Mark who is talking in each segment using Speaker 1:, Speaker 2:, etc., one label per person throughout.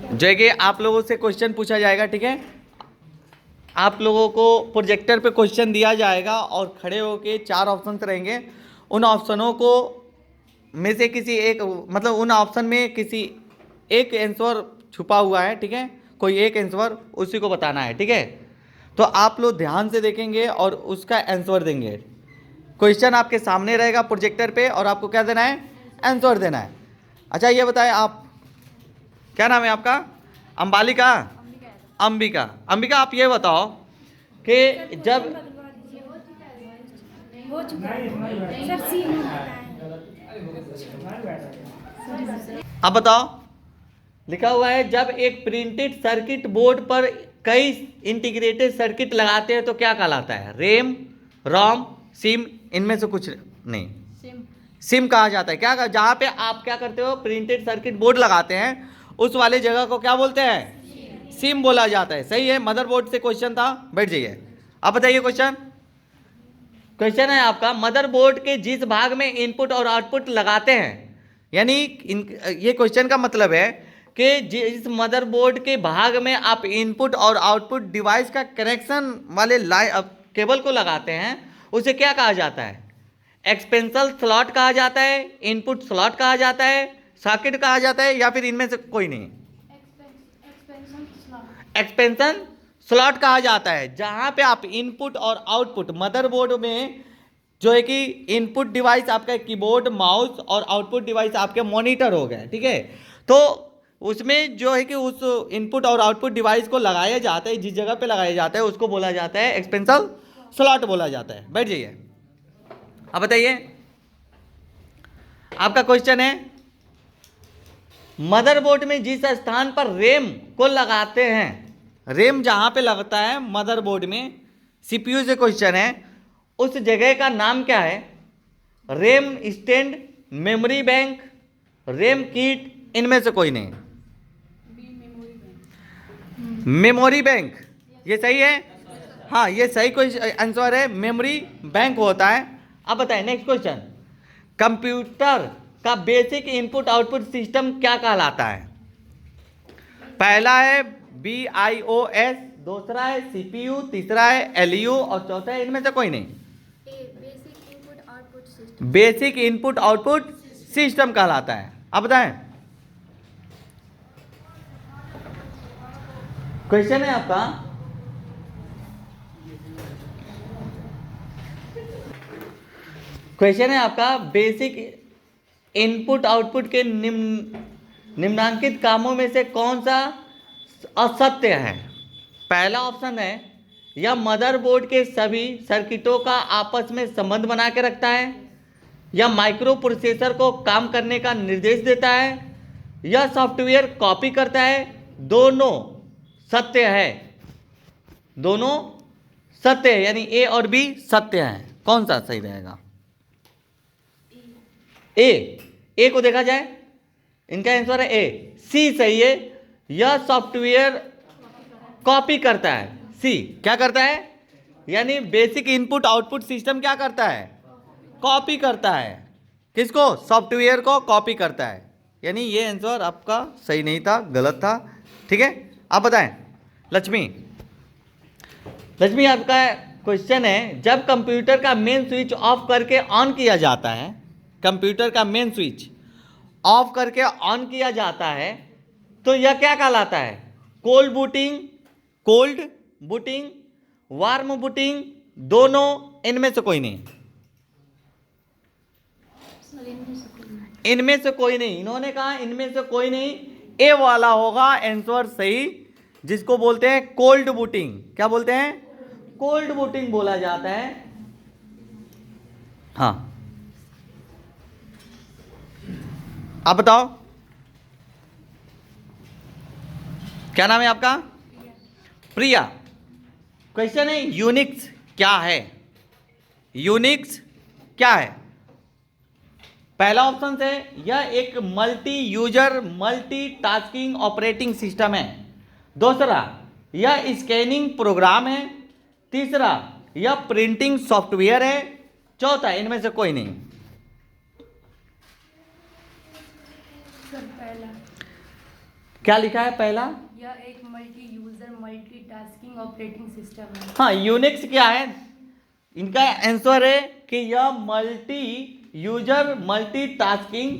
Speaker 1: जो है कि आप लोगों से क्वेश्चन पूछा जाएगा, ठीक है। आप लोगों को प्रोजेक्टर पे क्वेश्चन दिया जाएगा और खड़े होके 4 ऑप्शन रहेंगे। उन ऑप्शनों को में से किसी एक, मतलब उन ऑप्शन में किसी एक आंसर छुपा हुआ है, ठीक है। कोई एक आंसर उसी को बताना है, ठीक है। तो आप लोग ध्यान से देखेंगे और उसका आंसर देंगे। क्वेश्चन आपके सामने रहेगा प्रोजेक्टर पे और आपको क्या देना है, आंसर देना है। अच्छा ये बताएं, आप क्या नाम है आपका? अंबालिका, अंबिका। अंबिका आप ये बताओ कि जब
Speaker 2: हो चुका है सर, सी में
Speaker 1: अब बताओ, लिखा हुआ है जब एक प्रिंटेड सर्किट बोर्ड पर कई इंटीग्रेटेड सर्किट लगाते हैं तो क्या कहलाता है? रैम, रोम, सिम, इनमें से कुछ नहीं। सिम कहा जाता है। क्या, जहां पे आप क्या करते हो, प्रिंटेड सर्किट बोर्ड लगाते हैं, उस वाले जगह को क्या बोलते हैं? सिम बोला जाता है। सही है, मदरबोर्ड से क्वेश्चन था, बैठ जाइए। अब बताइए क्वेश्चन है आपका, मदरबोर्ड के जिस भाग में इनपुट और आउटपुट लगाते हैं, यानी ये क्वेश्चन का मतलब है कि जिस मदरबोर्ड के भाग में आप इनपुट और आउटपुट डिवाइस का कनेक्शन वाले केबल को लगाते हैं, उसे क्या कहा जाता है? एक्सपेंशन स्लॉट कहा जाता है, इनपुट स्लॉट कहा जाता है, सॉकेट कहा जाता है, या फिर इनमें से कोई नहीं? एक्सपेंशन स्लॉट कहा जाता है। जहां पे आप इनपुट और आउटपुट, मदरबोर्ड में जो है कि इनपुट डिवाइस आपका कीबोर्ड, माउस, और आउटपुट डिवाइस आपके मॉनिटर हो गए, ठीक है। तो उसमें जो है कि उस इनपुट और आउटपुट डिवाइस को लगाया जाता है, जिस जगह पे लगाया जाता है उसको बोला जाता है एक्सपेंशन स्लॉट बोला जाता है। बैठ जाइए। अब बताइए, आपका क्वेश्चन है, मदरबोर्ड में जिस स्थान पर रैम को लगाते हैं, रैम जहां पे लगता है मदरबोर्ड में, सीपीयू से क्वेश्चन है, उस जगह का नाम क्या है? RAM stand, memory bank, RAM kit, इनमें से कोई नहीं। मेमोरी बैंक, ये सही है। हाँ, ये सही कोई आंसर है, मेमोरी बैंक होता है। अब बताएं नेक्स्ट क्वेश्चन, कंप्यूटर का बेसिक इनपुट आउटपुट सिस्टम क्या कहलाता है? पहला है BIOS, दूसरा है CPU, तीसरा है LU और चौथा है इनमें से कोई नहीं। बेसिक इनपुट आउटपुट सिस्टम कहलाता है। अब बताएं, क्वेश्चन है आपका, बेसिक इनपुट आउटपुट के निम्नलिखित कामों में से कौन सा असत्य है? पहला ऑप्शन है, यह मदरबोर्ड के सभी सर्किटों का आपस में संबंध बना के रखता है, यह माइक्रो प्रोसेसर को काम करने का निर्देश देता है, यह सॉफ्टवेयर कॉपी करता है। दोनों सत्य है, दोनों सत्य है, यानी ए और बी सत्य है। कौन सा सही रहेगा? ए को देखा जाए, इनका आंसर है ए, सी सही है। यह सॉफ्टवेयर कॉपी करता है, सी क्या करता है, यानी बेसिक इनपुट आउटपुट सिस्टम क्या करता है? कॉपी करता है। किसको? सॉफ्टवेयर को कॉपी करता है। यानी ये आंसर आपका सही नहीं था, गलत था, ठीक है। आप बताएं, लक्ष्मी आपका क्वेश्चन है, जब कंप्यूटर का मेन स्विच ऑफ करके ऑन किया जाता है, कंप्यूटर का मेन स्विच ऑफ करके ऑन किया जाता है तो यह क्या कहलाता है? कोल्ड बूटिंग, वार्म बूटिंग, दोनों, इनमें से कोई नहीं। इनमें से कोई नहीं, इन्होंने कहा इनमें से कोई नहीं, ए वाला होगा आंसर सही, जिसको बोलते हैं कोल्ड बूटिंग। क्या बोलते हैं? कोल्ड बूटिंग बोला जाता है। हाँ, आप बताओ, क्या नाम है आपका? प्रिया। क्वेश्चन है, यूनिक्स क्या है? यूनिक्स क्या है? पहला ऑप्शन है, यह एक multi user multi tasking operating system है। दूसरा, यह स्कैनिंग प्रोग्राम है। तीसरा, यह प्रिंटिंग सॉफ्टवेयर है। चौथा, इनमें से कोई नहीं। क्या लिखा है पहला?
Speaker 2: यह एक multi user multitasking operating system है।
Speaker 1: हाँ, यूनिक्स क्या है? इनका आंसर है कि यह multi user multitasking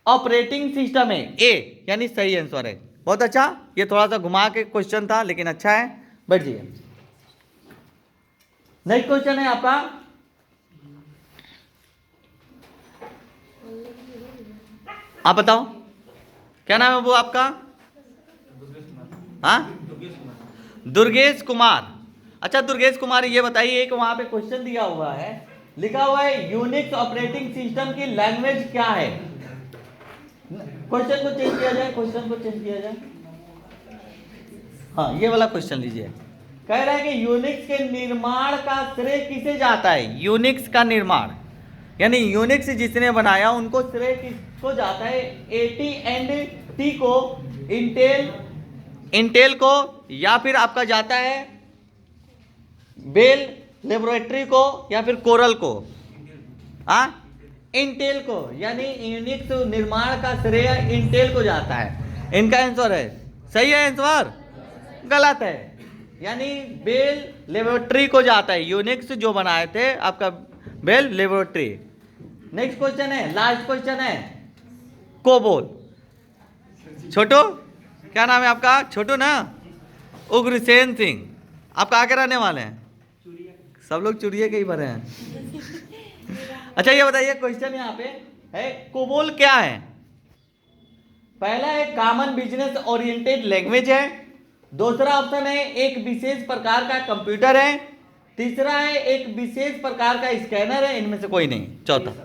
Speaker 1: operating system है। ए यानी सही आंसर है। बहुत अच्छा, ये थोड़ा सा घुमा के क्वेश्चन था लेकिन अच्छा है। बैठ जाइए। नेक्स्ट क्वेश्चन है आपका, आप बताओ क्या नाम है वो आपका? हाँ, दुर्गेश कुमार। अच्छा दुर्गेश कुमार, ये बताइए कि वहां पे क्वेश्चन दिया हुआ है, लिखा हुआ है यूनिक्स ऑपरेटिंग सिस्टम की लैंग्वेज क्या है? क्वेश्चन को चेंज किया जाए, क्वेश्चन को चेंज किया जाए। हाँ, ये वाला क्वेश्चन लीजिए। कह रहा है कि यूनिक्स के निर्माण का श्रेय किसे जाता है? यूनिक्स का निर्माण यानी यूनिक्स जिसने बनाया उनको श्रेय किसको जाता है? AT&T को, इंटेल को, या फिर आपका जाता है बेल लेबोरेटरी को, या फिर कोरल को? इंटेल को, यानी यूनिक्स निर्माण का श्रेय इंटेल को जाता है। इनका आंसर है, सही है आंसर? गलत है, यानी बेल लेबोरेटरी को जाता है। यूनिक्स जो बनाए थे आपका बेल लेबोरेटरी। नेक्स्ट क्वेश्चन है, लास्ट क्वेश्चन है, कोबोल। छोटू, क्या नाम है आपका? छोटू ना? उग्रसेन सिंह। आप कहाँ के रहने वाले हैं? सब लोग चुरिये के ही भरे हैं। अच्छा ये बताइए, क्वेश्चन यहाँ पे है, कोबोल क्या है? पहला है कॉमन बिजनेस ओरिएंटेड लैंग्वेज है। दूसरा ऑप्शन है एक विशेष प्रकार का कंप्यूटर है। तीसरा है एक विशेष प्रकार का स्कैनर है। इनमें से कोई नहीं। चौथा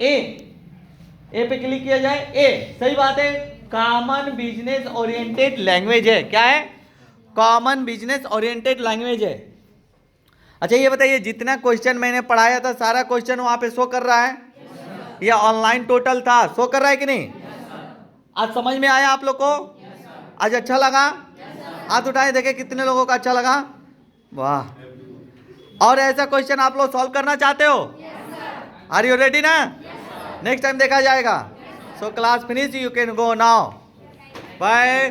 Speaker 1: ए पे क्लिक किया जाए। ए सही बात है, कॉमन बिजनेस ओरिएंटेड लैंग्वेज है। क्या है? कॉमन बिजनेस ओरिएंटेड लैंग्वेज है। अच्छा ये बताइए, जितना क्वेश्चन मैंने पढ़ाया था सारा क्वेश्चन वहां पे शो कर रहा है? या ऑनलाइन टोटल था, शो कर रहा है कि नहीं? आज समझ में आया आप लोग को? आज अच्छा लगा? हाथ उठाए देखे कितने लोगों का अच्छा लगा। वाह। और ऐसा क्वेश्चन आप लोग सॉल्व करना चाहते हो? आर यू रेडी ना? नेक्स्ट टाइम देखा जाएगा। So class finish, you can go now. Bye.